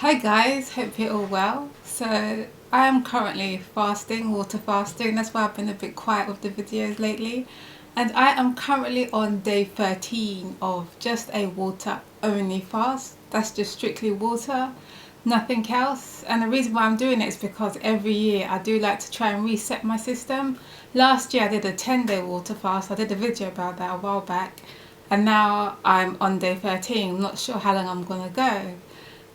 Hi guys, hope you're all well. So I am currently fasting, water fasting. That's why I've been a bit quiet with the videos lately. And I am currently on day 13 of just a water only fast. That's just strictly water, nothing else. And the reason why I'm doing it is because every year I do like to try and reset my system. Last year I did a 10-day water fast. I did a video about that a while back. And now I'm on day 13. I'm not sure how long I'm gonna go.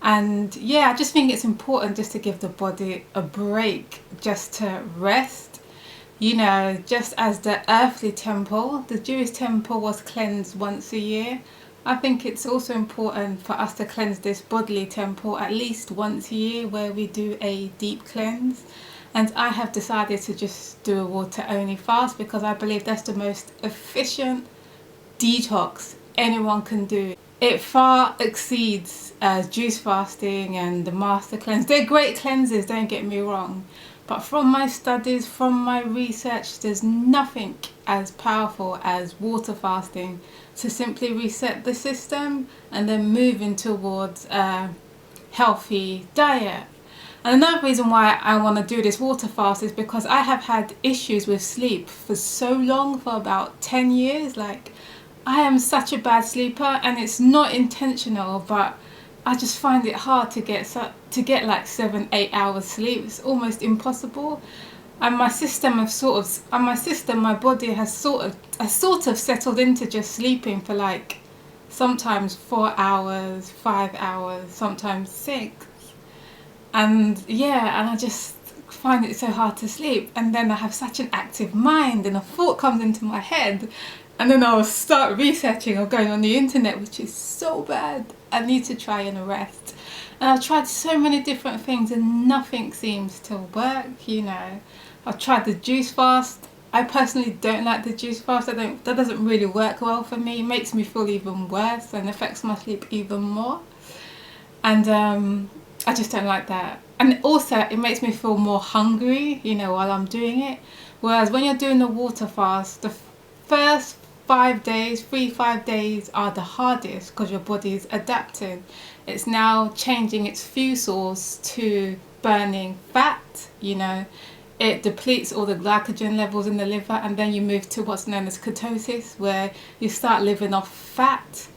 And yeah, I just think it's important just to give the body a break, just to rest. Just as the earthly temple, the Jewish temple was cleansed once a year. I think it's also important for us to cleanse this bodily temple at least once a year, where we do a deep cleanse. And I have decided to just do a water only fast because I believe that's the most efficient detox anyone can do. It far exceeds juice fasting and the master cleanse. They're great cleanses, don't get me wrong, but from my studies, from my research, there's nothing as powerful as water fasting to simply reset the system and then moving towards a healthy diet. And another reason why I want to do this water fast is because I have had issues with sleep for so long, for about 10 years. Like, I am such a bad sleeper, and it's not intentional, but I just find it hard to get like 7-8 hours sleep. It's almost impossible. And my body has sort of settled into just sleeping for like sometimes 4 hours, 5 hours, sometimes 6. And yeah, and I just find it so hard to sleep. And then I have such an active mind, and a thought comes into my head, and then I'll start researching or going on the internet, which is so bad. I need to try and rest. And I've tried so many different things and nothing seems to work. I've tried the juice fast. I personally don't like the juice fast. That doesn't really work well for me. It makes me feel even worse and affects my sleep even more. And I just don't like that. And also it makes me feel more hungry, while I'm doing it. Whereas when you're doing the water fast, the first 5 days, 3-5 days are the hardest because your body is adapting. It's now changing its fuel source to burning fat. It depletes all the glycogen levels in the liver, and then you move to what's known as ketosis, where you start living off fat,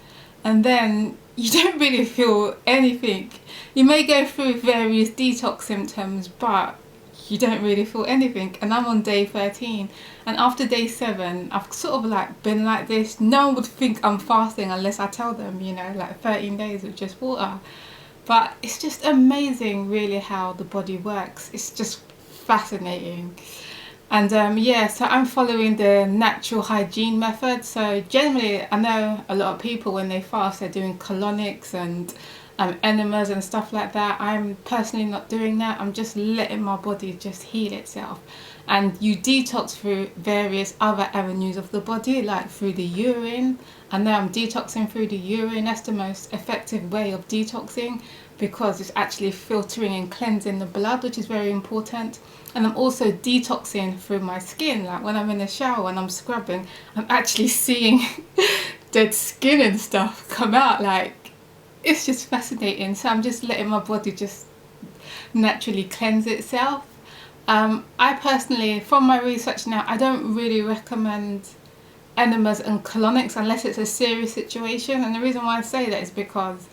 and then you don't really feel anything. You may go through various detox symptoms, but you don't really feel anything. And I'm on day 13, and after day 7 I've sort of like been like this. No one would think I'm fasting unless I tell them, like 13 days with just water. But it's just amazing really how the body works. It's just fascinating. And yeah, so I'm following the natural hygiene method. So generally, I know a lot of people when they fast, they're doing colonics and enemas and stuff like that. I'm personally not doing that. I'm just letting my body just heal itself. And you detox through various other avenues of the body, like through the urine. I know I'm detoxing through the urine. That's the most effective way of detoxing, because it's actually filtering and cleansing the blood, which is very important. And I'm also detoxing through my skin. Like when I'm in the shower and I'm scrubbing, I'm actually seeing dead skin and stuff come out. Like, it's just fascinating. So I'm just letting my body just naturally cleanse itself. I personally, from my research now, I don't really recommend enemas and colonics unless it's a serious situation. And the reason why I say that is because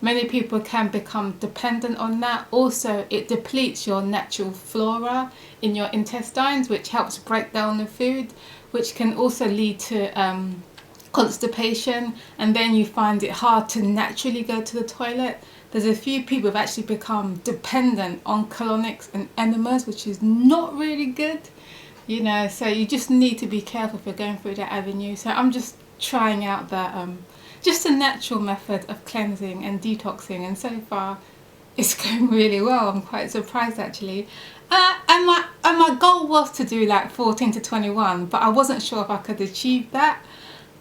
many people can become dependent on that. Also, it depletes your natural flora in your intestines, which helps break down the food, which can also lead to constipation, and then you find it hard to naturally go to the toilet. There's a few people who've actually become dependent on colonics and enemas, which is not really good. So you just need to be careful if you're going through that avenue. So I'm just trying out that just a natural method of cleansing and detoxing, and so far it's going really well. I'm quite surprised actually. And my goal was to do like 14 to 21, but I wasn't sure if I could achieve that.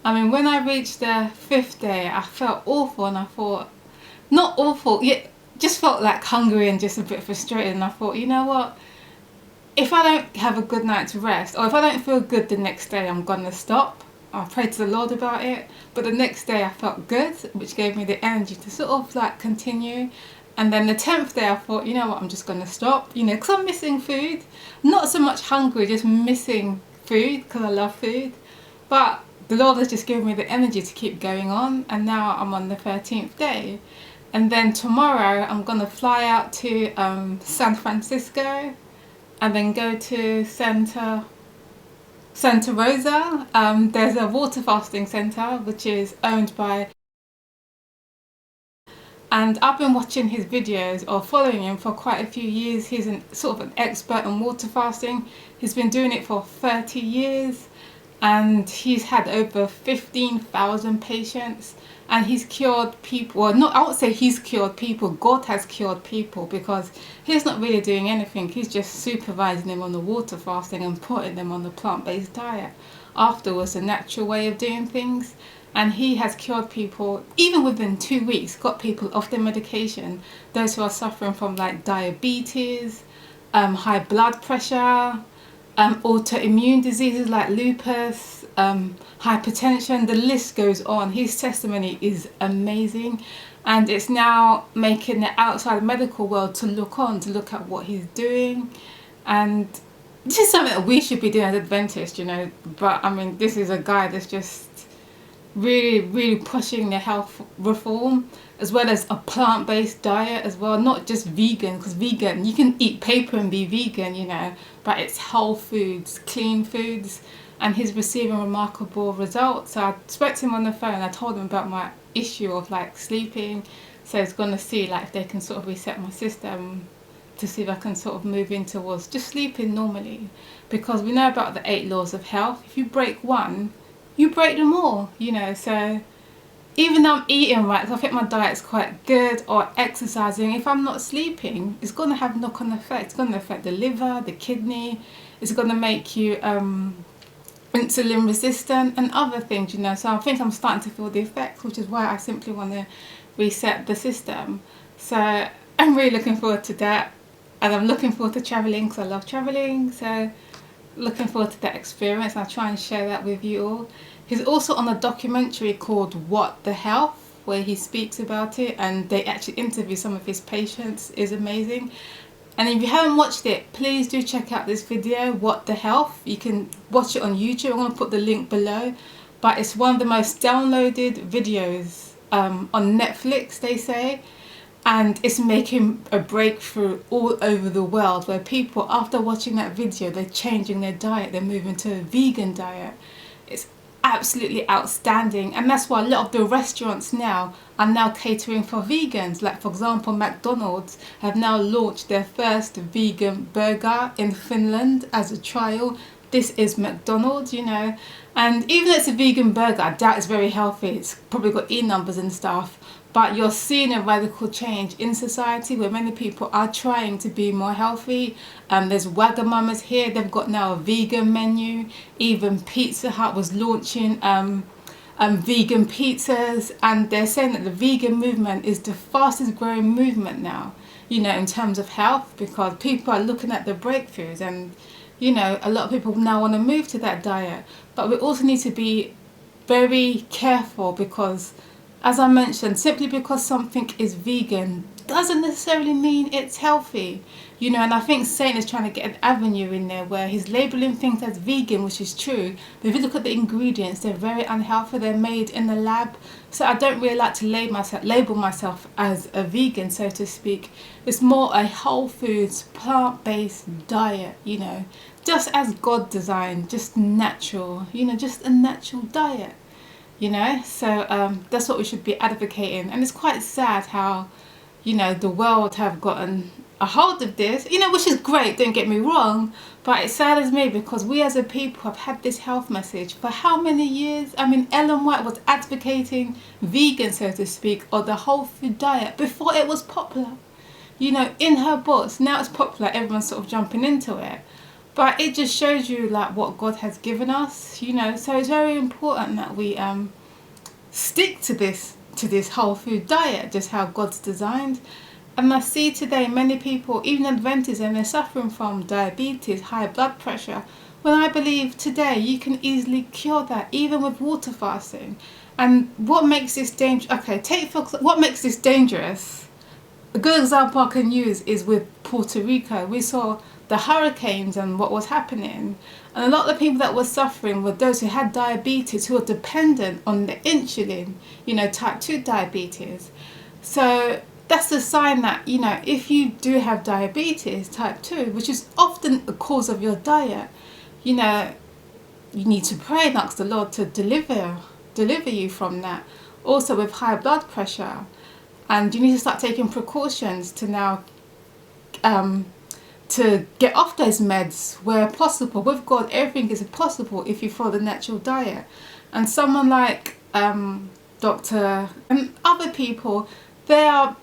I mean, when I reached the 5th day, I felt awful, and I thought, not awful, yet just felt like hungry and just a bit frustrated. And I thought, you know what? If I don't have a good night's rest, or if I don't feel good the next day, I'm gonna stop. I prayed to the Lord about it, but the next day I felt good, which gave me the energy to sort of like continue. And then the 10th day I thought, you know what, I'm just going to stop, you know, because I'm missing food. Not so much hungry, just missing food because I love food. But the Lord has just given me the energy to keep going on, and now I'm on the 13th day. And then tomorrow I'm going to fly out to San Francisco and then go to Santa Rosa. There's a water fasting center which is owned by, and I've been watching his videos or following him for quite a few years. He's sort of an expert on water fasting. He's been doing it for 30 years and he's had over 15,000 patients, and he's cured people. Well, not, I would say he's cured people, God has cured people, because he's not really doing anything. He's just supervising them on the water fasting and putting them on the plant-based diet. Afterwards, the natural way of doing things. And he has cured people, even within 2 weeks, got people off their medication. Those who are suffering from like diabetes, high blood pressure, autoimmune diseases like lupus, hypertension, the list goes on. His testimony is amazing, and it's now making the outside medical world to look at what he's doing. And this is something that we should be doing as Adventists, you know, but I mean, this is a guy that's just really pushing the health reform, as well as a plant-based diet as well, not just vegan, because vegan, you can eat paper and be vegan, you know, but it's whole foods, clean foods, and he's receiving remarkable results. So I spoke to him on the phone. I told him about my issue of like sleeping, so he's going to see like if they can sort of reset my system to see if I can sort of move in towards just sleeping normally, because we know about the 8 laws of health. If you break one, you break them all, you know. So even though I'm eating right, I think my diet's quite good, or exercising, if I'm not sleeping, it's going to have knock-on effects. It's going to affect the liver, the kidney, it's going to make you insulin resistant and other things, you know. So I think I'm starting to feel the effects, which is why I simply want to reset the system. So I'm really looking forward to that, and I'm looking forward to traveling because I love traveling. So looking forward to that experience, and I'll try and share that with you all. He's also on a documentary called What the Health, where he speaks about it, and they actually interview some of his patients. It's amazing. And if you haven't watched it, please do check out this video, What the Health. You can watch it on YouTube. I'm going to put the link below, but it's one of the most downloaded videos on Netflix, they say. And it's making a breakthrough all over the world, where people, after watching that video, they're changing their diet, they're moving to a vegan diet. It's absolutely outstanding, and that's why a lot of the restaurants now are now catering for vegans. Like for example, McDonald's have now launched their first vegan burger in Finland as a trial. This is McDonald's, you know, and even though it's a vegan burger, I doubt it's very healthy. It's probably got E numbers and stuff. But you're seeing a radical change in society where many people are trying to be more healthy. There's Wagamamas here. They've got now a vegan menu. Even Pizza Hut was launching vegan pizzas. And they're saying that the vegan movement is the fastest growing movement now, you know, in terms of health, because people are looking at the breakthroughs. And, you know, a lot of people now want to move to that diet. But we also need to be very careful, because as I mentioned, simply because something is vegan doesn't necessarily mean it's healthy, you know. And I think Satan is trying to get an avenue in there where he's labeling things as vegan, which is true, but if you look at the ingredients, they're very unhealthy. They're made in the lab. So I don't really like to label myself as a vegan, so to speak. It's more a whole foods, plant-based diet, you know, just as God designed, just natural, you know, just a natural diet. You know, so that's what we should be advocating. And it's quite sad how, you know, the world have gotten a hold of this, you know, which is great, don't get me wrong, but it saddens me because we as a people have had this health message for how many years? I mean, Ellen White was advocating vegan, so to speak, or the whole food diet before it was popular, you know, in her books. Now it's popular, everyone's sort of jumping into it. But it just shows you like what God has given us, you know. So it's very important that we stick to this whole food diet, just how God's designed. And I see today many people, even Adventists, and they're suffering from diabetes, high blood pressure. When I believe today you can easily cure that, even with water fasting. And what makes this dangerous? Okay, what makes this dangerous? a good example I can use is with Puerto Rico. We saw the hurricanes and what was happening, and a lot of the people that were suffering were those who had diabetes, who were dependent on the insulin, type 2 diabetes. So that's a sign that, if you do have diabetes type 2, which is often a cause of your diet, you need to pray and ask the Lord to deliver you from that. Also with high blood pressure, and you need to start taking precautions to now to get off those meds where possible. With God, everything is possible if you follow the natural diet. And someone like Doctor and other people, they are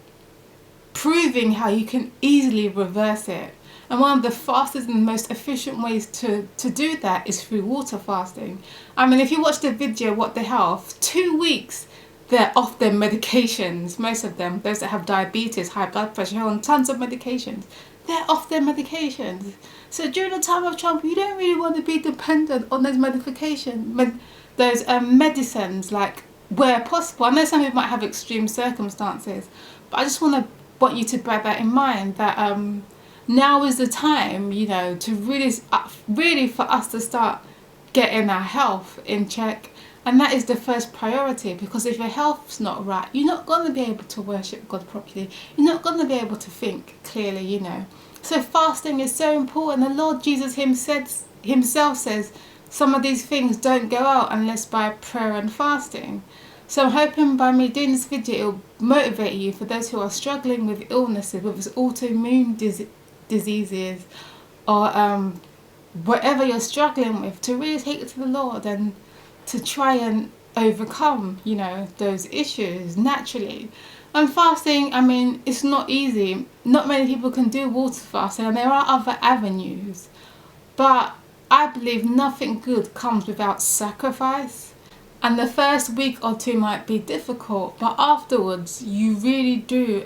proving how you can easily reverse it. And one of the fastest and most efficient ways to do that is through water fasting. I mean, if you watch the video, What the Health, 2 weeks, they're off their medications. Most of them, those that have diabetes, high blood pressure, on tons of medications, they're off their medications. So during the time of Trump, you don't really want to be dependent on those medicines, like where possible. I know some people might have extreme circumstances, but I just want you to bear that in mind, that now is the time, to really for us to start getting our health in check. And that is the first priority, because if your health's not right, you're not going to be able to worship God properly. You're not going to be able to think clearly, So fasting is so important. The Lord Jesus himself says some of these things don't go out unless by prayer and fasting. So I'm hoping by me doing this video, it will motivate you, for those who are struggling with illnesses, whether it's autoimmune diseases or whatever you're struggling with, to really take it to the Lord and to try and overcome, those issues naturally. And fasting, I mean, it's not easy. Not many people can do water fasting, and there are other avenues. But I believe nothing good comes without sacrifice. And the first week or two might be difficult, but afterwards you really do,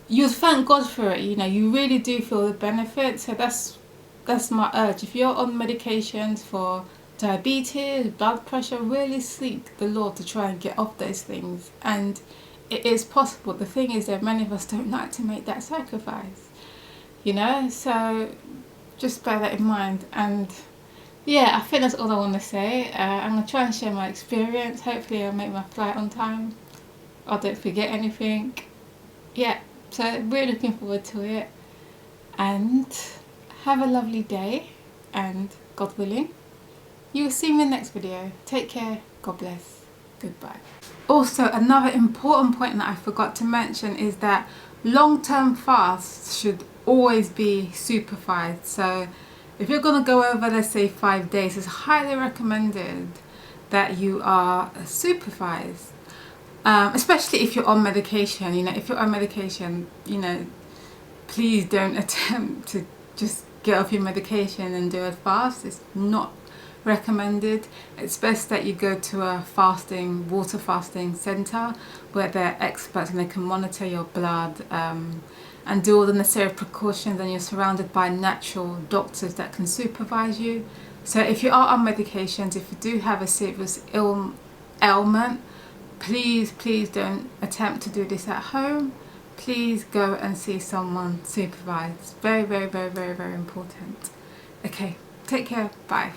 you thank God for it, you really do feel the benefits. So that's my urge. If you're on medications for diabetes, blood pressure, really seek the Lord to try and get off those things. And it is possible. The thing is that many of us don't like to make that sacrifice, so just bear that in mind. And yeah, I think that's all I want to say. I'm going to try and share my experience. Hopefully I'll make my flight on time, I don't forget anything. Yeah, so really looking forward to it, and have a lovely day, and God willing, you will see me in the next video. Take care. God bless. Goodbye. Also, another important point that I forgot to mention is that long-term fasts should always be supervised. So if you're going to go over, let's say 5 days, it's highly recommended that you are supervised. Especially if you're on medication. If you're on medication, please don't attempt to just get off your medication and do a fast. It's not recommended. It's best that you go to a water fasting center where they're experts and they can monitor your blood and do all the necessary precautions, and you're surrounded by natural doctors that can supervise you. So if you are on medications, if you do have a serious ailment, please don't attempt to do this at home. Please go and see someone supervised. Very, very, very, very, very important. Okay, take care. Bye.